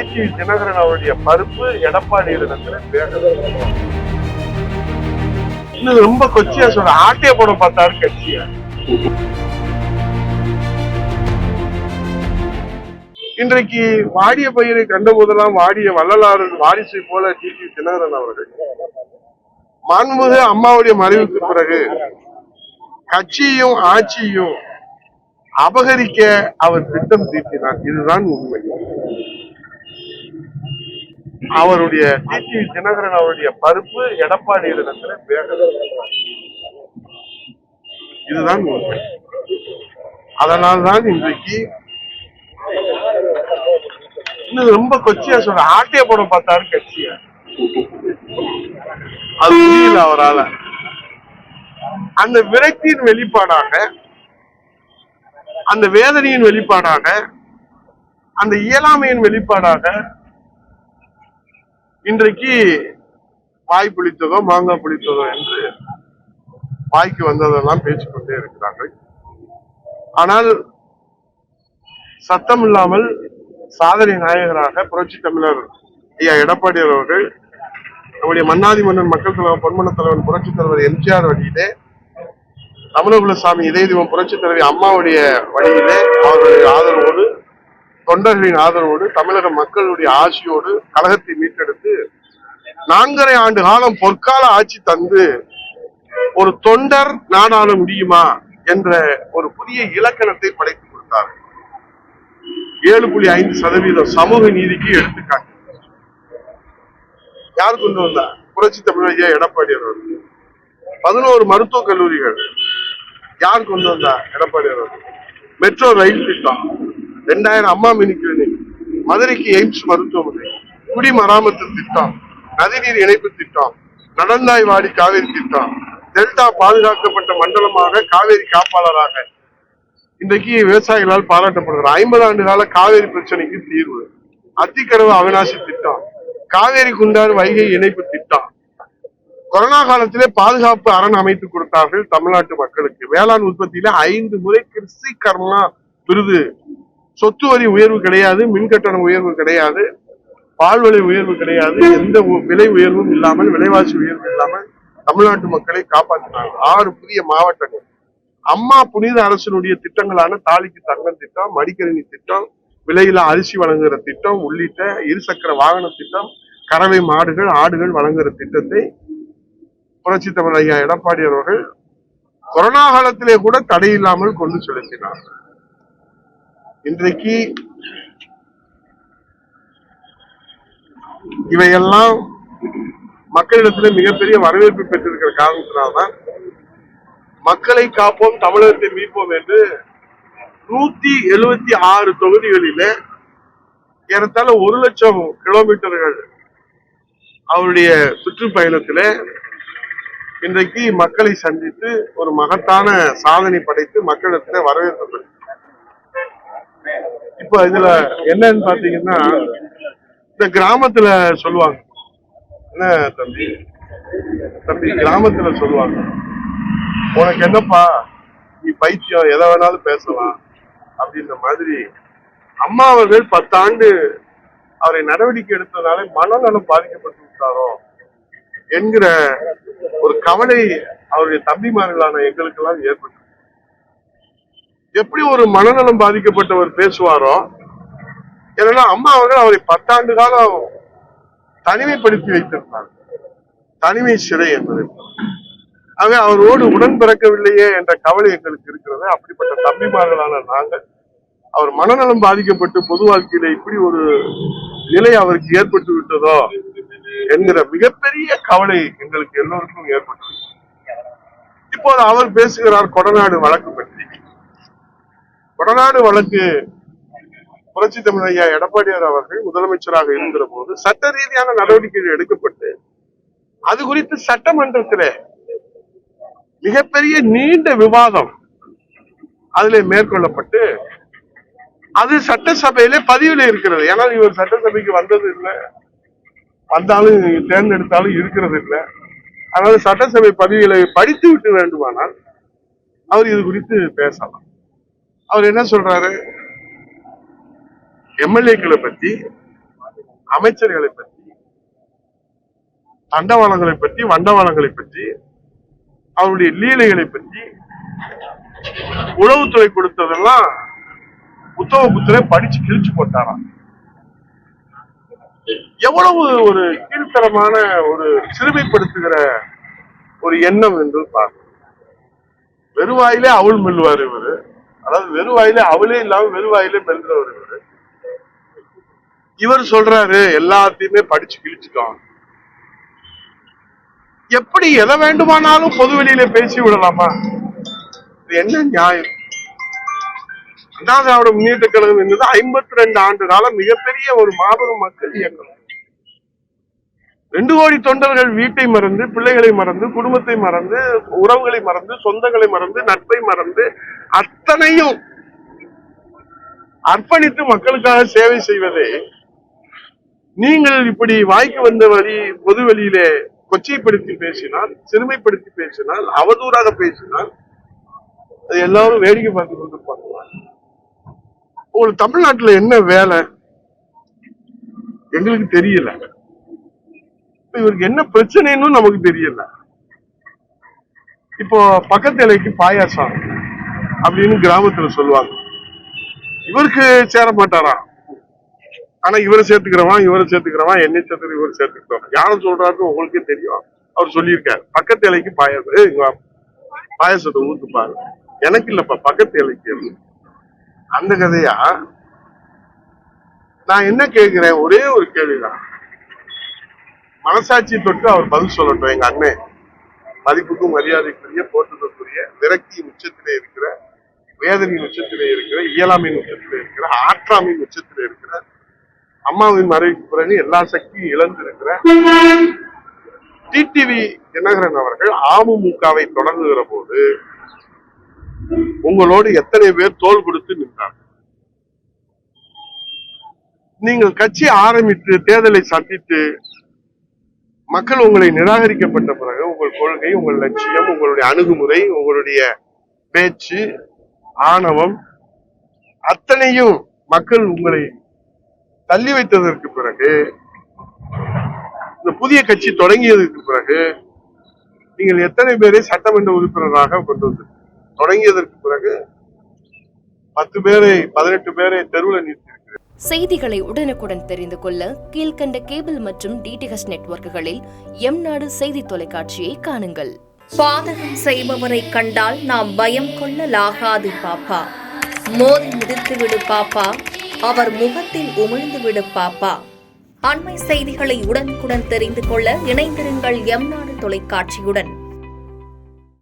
TTV Dinakaran அவருடைய பருப்பு எடப்பாடியிடத்துல பேசுறது. இன்னும் ரொம்ப கொச்சியா சொல்ற ஆட்டிய படம் பார்த்தாரு கட்சியா. இன்றைக்கு வாடிய பயிரை கண்ட போதெல்லாம் வாடிய வள்ளலாறு வாரிசை போல டிடிவி தினகரன் அவர்கள் மாண்புமிகு அம்மாவுடைய மறைவுக்கு பிறகு கட்சியையும் ஆட்சியையும் அபகரிக்க அவர் திட்டம் தீட்டினார். இதுதான் உண்மை. அவருடைய டிடிவி தினகரன் அவருடைய பருப்பு எடப்பாடியிடத்துல பேசுறது. இதுதான் உண்மை. அதனால்தான் இன்றைக்கு இன்னும் ரொம்ப கொச்சியா சொல்ற ஆட்டிய படம் பார்த்தாரு கட்சியா. அது புரியல அவரால. அந்த விரக்தியின் வெளிப்பாடாக, அந்த வேதனையின் வெளிப்பாடாக, அந்த இயலாமையின் வெளிப்பாடாக இன்றைக்கு வாய் புளித்ததோ மாங்காய் புளித்ததோ என்று வாய்க்கு வந்ததெல்லாம் பேசிக்கொண்டே இருக்கிறார்கள். ஆனால் சத்தம் இல்லாமல் சாதனை நாயகராக புரட்சி தமிழர் ஐயா எடப்பாடி அவர்கள் நம்முடைய மன்னாதி மன்னன் மக்கள் தலைவர் பொன்மன தலைவன் புரட்சி தலைவர் எம்ஜிஆர் வழியிலே, தமிழகுலசாமி இதய தெய்வம் புரட்சி தலைவி அம்மாவுடைய வழியிலே, அவர்களுடைய ஆதரவோடு, தொண்டர்களின் ஆதரவோடு, தமிழக மக்களுடைய ஆட்சியோடு கழகத்தை மீட்டெடுத்து 4.5 ஆண்டு காலம் பொற்கால ஆட்சி தந்து ஒரு தொண்டர் நாடாள முடியுமா என்ற ஒரு புதிய இலக்கணத்தை படைத்து கொடுத்தார். 7.5% சமூக நீதிக்கு எடுத்துக்காட்டு யார் கொண்டு வந்தார்? புரட்சி தமிழர் ஐயா எடப்பாடி அவர்கள். 11 மருத்துவக் கல்லூரிகள் யார் கொண்டு வந்தார்? எடப்பாடி அவர்கள். மெட்ரோ ரயில் திட்டம், 2000 அம்மா மினி கிளினிக், மதுரைக்கு எய்ம்ஸ் மருத்துவமனை, குடிமராமத்து திட்டம், நதிநீர் இணைப்பு திட்டம், நடந்தாய் வாடி காவேரி திட்டம், டெல்டா பாதுகாக்கப்பட்ட மண்டலமாக காவேரி காப்பாளராக இன்றைக்கு விவசாயிகளால் பாராட்டப்படுகிறார். 50 ஆண்டு கால காவேரி பிரச்சனைக்கு தீர்வு, அத்திக்கடவு அவிநாசி திட்டம், காவேரி குண்டாறு வைகை இணைப்பு திட்டம், கொரோனா காலத்திலே பாதுகாப்பு அரண் அமைத்து கொடுத்தார்கள் தமிழ்நாட்டு மக்களுக்கு. வேளாண் உற்பத்தியில 5 முறை கிருஷி கர்மா விருது. சொத்து வரி உயர்வு கிடையாது, மின்கட்டண உயர்வு கிடையாது, பால்விலை உயர்வு கிடையாது, எந்த விலை உயர்வும் இல்லாமல், விலைவாசி உயர்வு இல்லாமல் தமிழ்நாட்டு மக்களை காப்பாற்றினாங்க. 6 புதிய மாவட்டங்கள். அம்மா புனித அரசனுடைய திட்டங்களான தாலிக்கு தங்கம் திட்டம், மடிக்கணினி திட்டம், விலையில அரிசி வழங்குகிற திட்டம் உள்ளிட்ட இருசக்கர வாகன திட்டம், கறவை மாடுகள் ஆடுகள் வழங்குகிற திட்டத்தை புரட்சி தமிழர் ஐயா எடப்பாடி அவர்கள் கொரோனா காலத்திலே கூட தடையில்லாமல் கொண்டு செலுத்தினார். இன்றைக்கு இவையெல்லாம் மக்களிடத்தில் மிகப்பெரிய வரவேற்பு பெற்றிருக்கிற காரணத்தினால்தான் மக்களை காப்போம் தமிழகத்தை மீட்போம் என்று 176 தொகுதிகளிலே ஏறத்தாழ 1,00,000 கிலோமீட்டர்கள் அவருடைய சுற்றுப்பயணத்திலே இன்றைக்கு மக்களை சந்தித்து ஒரு மகத்தான சாதனை படைத்து மக்களிடத்துல வரவேற்பு பெற்று. இப்ப இதுல என்னன்னு பாத்தீங்கன்னா, இந்த கிராமத்துல சொல்லுவாங்க, என்ன தம்பி கிராமத்துல சொல்லுவாங்க, உனக்கு என்னப்பா நீ பைத்தியம், எதை வேணாலும் பேசலாம் அப்படின்ற மாதிரி அம்மா அவர்கள் 10 ஆண்டு அவரை நடவடிக்கை எடுத்ததால மனநலம் பாதிக்கப்பட்டு விட்டாரோ என்கிற ஒரு கவலை அவருடைய தம்பிமார்களான எங்களுக்கு எல்லாம் ஏற்பட்டது. எப்படி ஒரு மனநலம் பாதிக்கப்பட்டவர் பேசுவாரோ, ஏன்னா அம்மா அவர்கள் அவரை 10 ஆண்டு காலம் தனிமைப்படுத்தி வைத்திருந்தார். தனிமை சிறை என்பது. ஆக அவரோடு உடன் பிறக்கவில்லையே என்ற கவலை எங்களுக்கு இருக்கிறது. அப்படிப்பட்ட தம்பிமார்களான நாங்கள் அவர் மனநலம் பாதிக்கப்பட்டு பொது வாழ்க்கையில இப்படி ஒரு நிலை அவருக்கு ஏற்பட்டு விட்டதோ என்கிற மிகப்பெரிய கவலை எங்களுக்கு எல்லோருக்கும் ஏற்பட்டது. இப்போது அவர் பேசுகிறார் கொடநாடு வழக்கு பற்றி. கொடநாடு வழக்கு புரட்சி தமிழர் ஐயா எடப்பாடியார் அவர்கள் முதலமைச்சராக இருக்கிற போது சட்ட ரீதியான நடவடிக்கைகள் எடுக்கப்பட்டு அது குறித்து சட்டமன்றத்திலே மிகப்பெரிய நீண்ட விவாதம் அதிலே மேற்கொள்ளப்பட்டு அது சட்டசபையிலே பதிவுல இருக்கிறது. ஏன்னா இவர் சட்டசபைக்கு வந்தது இல்லை, வந்தாலும் தேர்ந்தெடுத்தாலும் இருக்கிறது இல்லை. அதனால சட்டசபை பதிவுகளை படித்து விட்டு வேண்டுமானால் அவர் இது குறித்து பேசலாம். அவர் என்ன சொல்றாரு? எம்எல்ஏக்களை பத்தி அமைச்சர்களை பற்றி, தண்டவாளங்களை பற்றி, வண்டவாளங்களை பற்றி, அவருடைய லீலைகளை பற்றி உளவுத்துறை கொடுத்ததெல்லாம் புத்தகத்தை படிச்சு கிழிச்சு போட்டாராம். எவ்வளவு ஒரு கீழ்த்தரமான ஒரு சிறுமைப்படுத்துகிற ஒரு எண்ணம் என்று பார்க்கணும். வெறுவாயிலே அவள் மெல்வார் இவரு, அதாவது வெறுவாயிலே அவளே இல்லாம வெறுவாயிலே மெல்றவர் இவரு. இவர் சொல்றாரு எல்லாத்தையுமே படிச்சு கிழிச்சுட்டோம். எப்படி எதை வேண்டுமானாலும் பொது வெளியில பேசி விடலாமா? இது என்ன நியாயம்? அண்ணா திராவிட முன்னேற்ற கழகம் என்பது 52 ஆண்டு காலம் மிகப்பெரிய ஒரு மாபெரும் மக்கள் இயக்கம். 2 கோடி தொண்டர்கள் வீட்டை மறந்து, பிள்ளைகளை மறந்து, குடும்பத்தை மறந்து, உறவுகளை மறந்து, சொந்தங்களை மறந்து, நட்பை மறந்து, அத்தனையும் அர்ப்பணித்து மக்களுக்காக சேவை செய்வதே நீங்கள் இப்படி வாய்க்கு வந்த வழி பொது வெளியிலே கொச்சைப்படுத்தி பேசினால், சிறுமைப்படுத்தி பேசினால், அவதூறாக பேசினால் எல்லாரும் வேடிக்கை பார்த்து கொண்டிருப்பாங்க. உங்களுக்கு தமிழ்நாட்டுல என்ன வேலை எங்களுக்கு தெரியல. இவருக்கு என்ன பிரச்சனைன்னு நமக்கு தெரியல. இப்போ பக்கத்து இலைக்கு பாயாசம் அப்படின்னு கிராமத்துல சொல்லுவாங்க. இவருக்கு சேர மாட்டாராம். ஆனா இவரை சேர்த்துக்கிறவன் என்னை சேர்த்து இவரை சேர்த்துக்கிறவன் யாரும் சொல்றாருன்னு உங்களுக்கே தெரியும். அவர் சொல்லியிருக்காரு, பக்கத்து இலைக்கு பாயாசம், பாயாசத்தை ஊத்து பாரு. எனக்கு இல்லப்பா, பக்கத்து இலைக்கு. அந்த கதையா? நான் என்ன கேட்கிறேன், ஒரே ஒரு கேள்விதான். மனசாட்சி தொட்டு அவர் பதில் சொல்லட்டும். எங்க அண்ணன் மதிப்புக்கும் மரியாதைக்குரிய, போற்றுதற்குரிய, விரக்தியின் உச்சத்திலே இருக்கிற, வேதனையின் உச்சத்திலே இருக்கிற, இயலாமையின் உச்சத்திலே இருக்கிற, ஆற்றாமையின் உச்சத்திலே இருக்கிற, அம்மாவின் மறைவுக்கு பிறகு எல்லா சக்தியும் இழந்து இருக்கிற டிடிவி தினகரன் அவர்கள் அமமுகவை தொடங்குகிற போது உங்களோடு எத்தனை பேர் தோள் கொடுத்து நின்றார்? நீங்கள் கட்சி ஆரம்பித்து தேர்தலை சந்தித்து மக்கள் உங்களை நிராகரிக்கப்பட்ட பிறகு உங்கள் கொள்கை, உங்கள் லட்சியம், உங்களுடைய அணுகுமுறை, உங்களுடைய பேச்சு, ஆணவம் அத்தனையும் மக்கள் உங்களை தள்ளி வைத்ததற்கு பிறகு, இந்த புதிய கட்சி தொடங்கியதற்கு பிறகு நீங்கள் எத்தனை பேரை சட்டமன்ற உறுப்பினராக கொண்டு வந்து தொடங்கியதற்கு பிறகு 10 பேரை 18 பேரை தெருவில் நிறுத்தியிருக்கிறேன். செய்திகளை உடனுக்குடன் தெரிந்து கொள்ள கீழ்கண்ட கேபிள் மற்றும் டிடிஎச் நெட்வொர்க்குகளில் எம்நாடு செய்தி தொலைக்காட்சியை காணுங்கள். பாதகம் செய்பவரை கண்டால் நாம் பயம் கொள்ளலாகாது பாப்பா. மோதி மிதித்துவிடு பாப்பா, அவர் முகத்தில் உமிழ்ந்துவிடு பாப்பா. அண்மை செய்திகளை உடனுக்குடன் தெரிந்து கொள்ள இணைந்திருங்கள் எம்நாடு தொலைக்காட்சியுடன்.